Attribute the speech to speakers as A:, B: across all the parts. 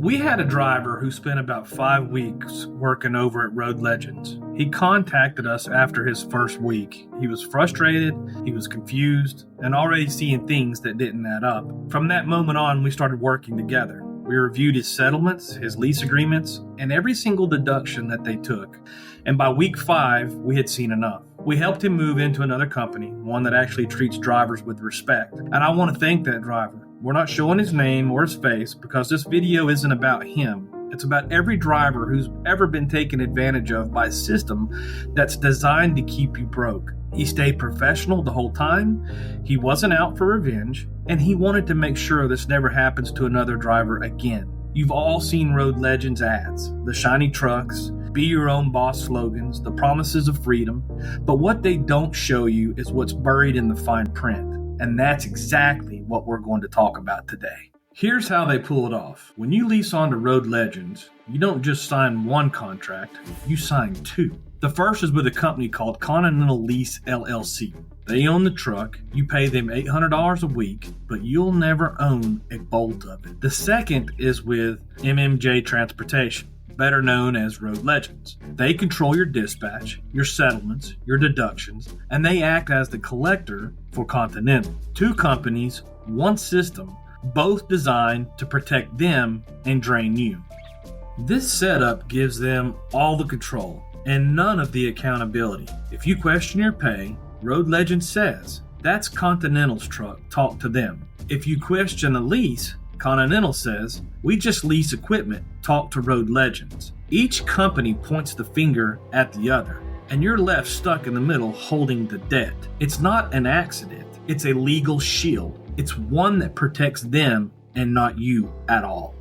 A: We had a driver who spent about 5 weeks working over at Road Legends. He contacted us after his first week. He was frustrated, he was confused, and already seeing things that didn't add up. From that moment on, we started working together. We reviewed his settlements, his lease agreements, and every single deduction that they took. And by week 5, we had seen enough. We helped him move into another company, one that actually treats drivers with respect. And I want to thank that driver. We're not showing his name or his face because this video isn't about him. It's about every driver who's ever been taken advantage of by a system that's designed to keep you broke. He stayed professional the whole time, he wasn't out for revenge, and he wanted to make sure this never happens to another driver again. You've all seen Road Legends ads, the shiny trucks, be your own boss slogans, the promises of freedom, but what they don't show you is what's buried in the fine print. And that's exactly what we're going to talk about today. Here's how they pull it off. When you lease onto Road Legends, you don't just sign one contract, you sign 2. The first is with a company called Continental Lease LLC. They own the truck, you pay them $800 a week, but you'll never own a bolt of it. The second is with MMJ Transportation, better known as Road Legends. They control your dispatch, your settlements, your deductions, and they act as the collector for Continental. 2 companies, 1 system, both designed to protect them and drain you. This setup gives them all the control and none of the accountability. If you question your pay, Road Legends says, that's Continental's truck, talk to them. If you question a lease, Continental says, we just lease equipment, talk to Road Legends. Each company points the finger at the other, and you're left stuck in the middle holding the debt. It's not an accident, it's a legal shield. It's one that protects them and not you at all.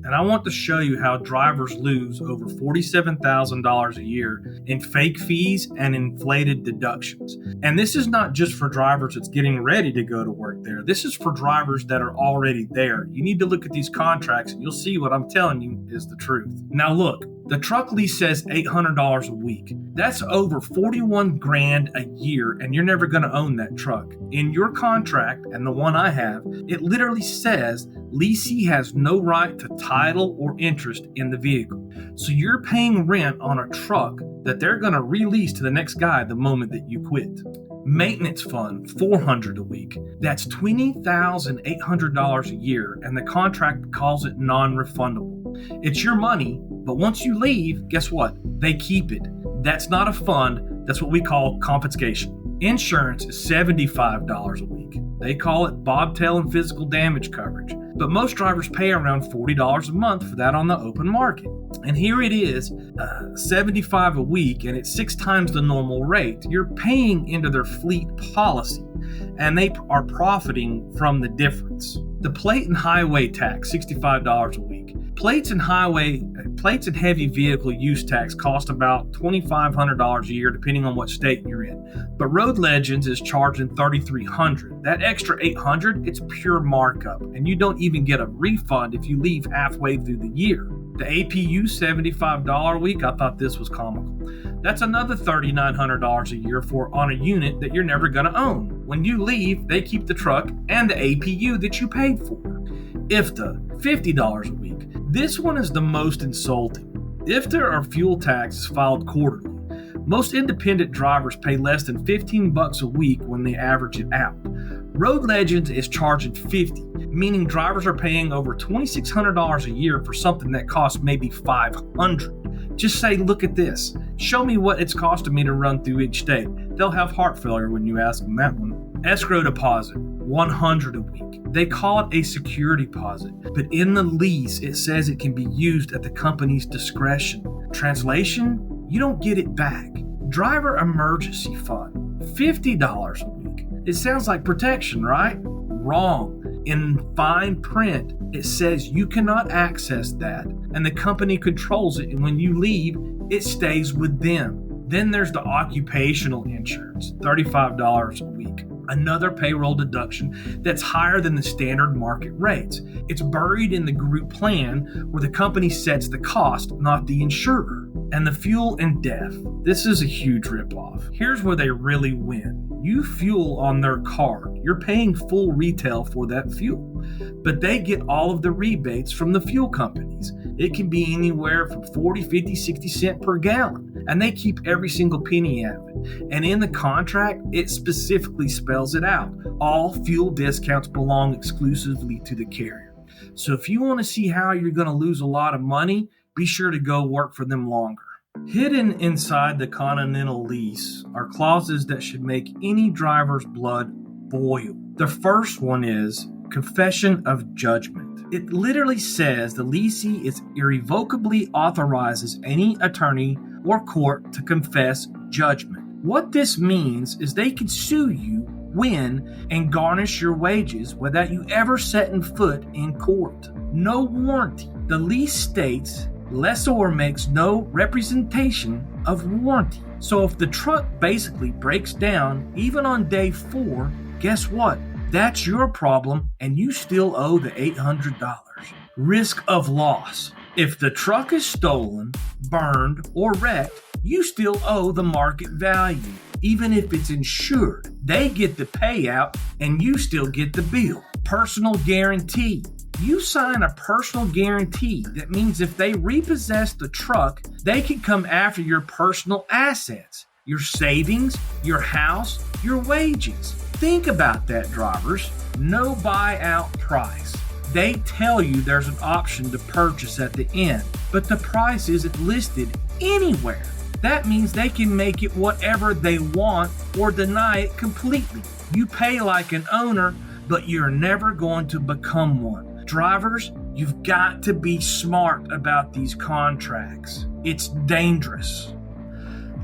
A: And I want to show you how drivers lose over $47,000 a year in fake fees and inflated deductions. And this is not just for drivers that's getting ready to go to work there. This is for drivers that are already there. You need to look at these contracts and you'll see what I'm telling you is the truth. Now look, the truck lease says $800 a week. That's over $41,000 a year, and you're never going to own that truck. In your contract, and the one I have, it literally says leasee has no right to title or interest in the vehicle. So you're paying rent on a truck that they're going to release to the next guy the moment that you quit. Maintenance fund, $400 a week. That's $20,800 a year, and the contract calls it non-refundable. It's your money, but once you leave, guess what? They keep it. That's not a fund. That's what we call confiscation. Insurance is $75 a week. They call it bobtail and physical damage coverage. But most drivers pay around $40 a month for that on the open market. And here it is, $75 a week, and it's 6 times the normal rate. You're paying into their fleet policy, and they are profiting from the difference. The plate and highway tax, $65 a week. Plates and heavy vehicle use tax cost about $2,500 a year, depending on what state you're in. But Road Legends is charging $3,300. That extra $800, it's pure markup, and you don't even get a refund if you leave halfway through the year. The APU, $75 a week. I thought this was comical. That's another $3,900 a year on a unit that you're never going to own. When you leave, they keep the truck and the APU that you paid for. IFTA, $50 a week. This one is the most insulting. IFTA or fuel tax is filed quarterly. Most independent drivers pay less than $15 a week when they average it out. Road Legends is charging $50, meaning drivers are paying over $2,600 a year for something that costs maybe $500. Just say, look at this. Show me what it's costing me to run through each state. They'll have heart failure when you ask them that one. Escrow deposit, $100 a week. They call it a security deposit, but in the lease, it says it can be used at the company's discretion. Translation, you don't get it back. Driver emergency fund, $50 a week. It sounds like protection, right? Wrong. In fine print, it says you cannot access that, and the company controls it, and when you leave, it stays with them. Then there's the occupational insurance, $35 a week. Another payroll deduction that's higher than the standard market rates. It's buried in the group plan where the company sets the cost, not the insurer. And the fuel and DEF. This is a huge ripoff. Here's where they really win. You fuel on their card. You're paying full retail for that fuel. but they get all of the rebates from the fuel companies. It can be anywhere from 40, 50, 60 cents per gallon, and they keep every single penny out of it. And in the contract, it specifically spells it out. All fuel discounts belong exclusively to the carrier. So if you want to see how you're going to lose a lot of money, be sure to go work for them longer. Hidden inside the Continental lease are clauses that should make any driver's blood boil. The first one is confession of judgment. It literally says the leasee is irrevocably authorizes any attorney or court to confess judgment. What this means is they can sue you, win, and garnish your wages without you ever setting foot in court. No warranty. The lease states lessor makes no representation of warranty. So if the truck basically breaks down even on day 4, guess what? That's your problem and you still owe the $800. Risk of loss. If the truck is stolen, burned, or wrecked, you still owe the market value. Even if it's insured, they get the payout and you still get the bill. Personal guarantee. You sign a personal guarantee. That means if they repossess the truck, they can come after your personal assets, your savings, your house, your wages. Think about that, drivers. No buyout price. They tell you there's an option to purchase at the end, but the price isn't listed anywhere. That means they can make it whatever they want or deny it completely. You pay like an owner, but you're never going to become one. Drivers, you've got to be smart about these contracts. It's dangerous.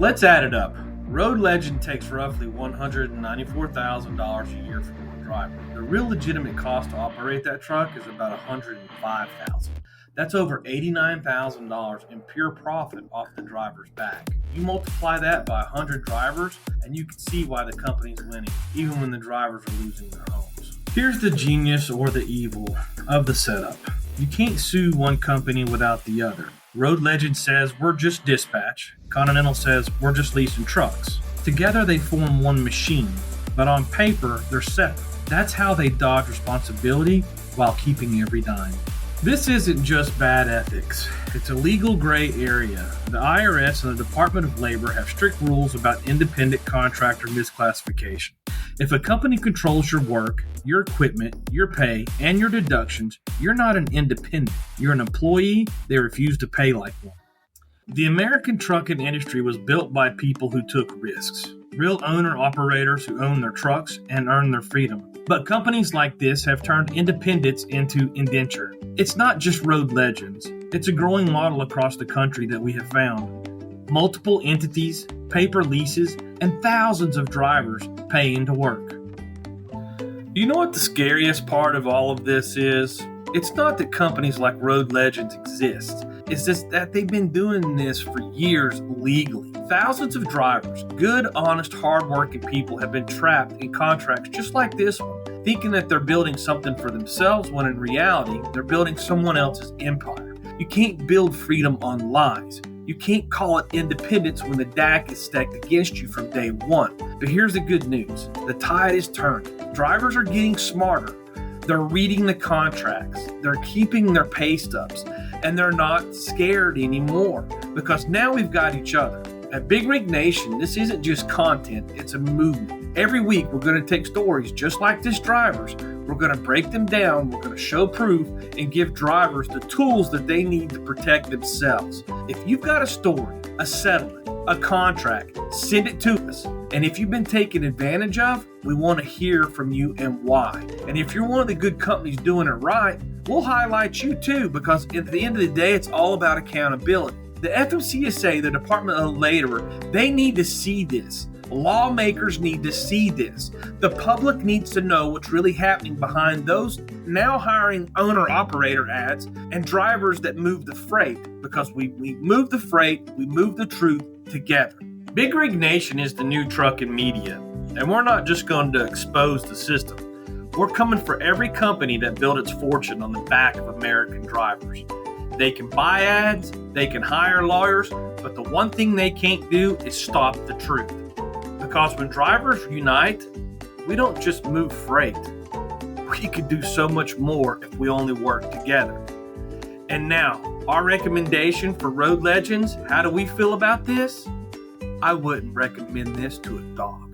A: Let's add it up. Road Legend takes roughly $194,000 a year from one driver. The real legitimate cost to operate that truck is about $105,000. That's over $89,000 in pure profit off the driver's back. You multiply that by 100 drivers, and you can see why the company's winning, even when the drivers are losing their homes. Here's the genius or the evil of the setup. You can't sue one company without the other. Road Legend says we're just dispatch. Continental says we're just leasing trucks. Together they form one machine, but on paper they're separate. That's how they dodge responsibility while keeping every dime. This isn't just bad ethics. It's a legal gray area. The IRS and the Department of Labor have strict rules about independent contractor misclassification. If a company controls your work, your equipment, your pay, and your deductions, you're not an independent. You're an employee. They refuse to pay like one. The American trucking industry was built by people who took risks. Real owner-operators who own their trucks and earn their freedom. But companies like this have turned independence into indenture. It's not just Road Legends. It's a growing model across the country that we have found. Multiple entities, paper leases, and thousands of drivers paying to work. You know what the scariest part of all of this is? It's not that companies like Road Legends exist. It's just that they've been doing this for years legally. Thousands of drivers, good, honest, hardworking people have been trapped in contracts just like this one, thinking that they're building something for themselves when in reality, they're building someone else's empire. You can't build freedom on lies. You can't call it independence when the DAC is stacked against you from day one. But here's the good news. The tide is turning. Drivers are getting smarter. They're reading the contracts. They're keeping their pay stubs. And they're not scared anymore because now we've got each other. At Big Rig Nation, this isn't just content, it's a movement. Every week, we're going to take stories just like this driver's. We're going to break them down, we're going to show proof, and give drivers the tools that they need to protect themselves. If you've got a story, a settlement, a contract, send it to us. And if you've been taken advantage of, we want to hear from you and why. And if you're one of the good companies doing it right, we'll highlight you too, because at the end of the day, it's all about accountability. The FMCSA, the Department of Labor, they need to see this. Lawmakers need to see this. The public needs to know what's really happening behind those now hiring owner-operator ads and drivers that move the freight, because we move the freight, we move the truth together. Big Rig Nation is the new trucking media, and we're not just going to expose the system. We're coming for every company that built its fortune on the back of American drivers. They can buy ads, they can hire lawyers, but the one thing they can't do is stop the truth. Because when drivers unite, we don't just move freight, we could do so much more if we only work together. And now, our recommendation for Road Legends, how do we feel about this? I wouldn't recommend this to a dog.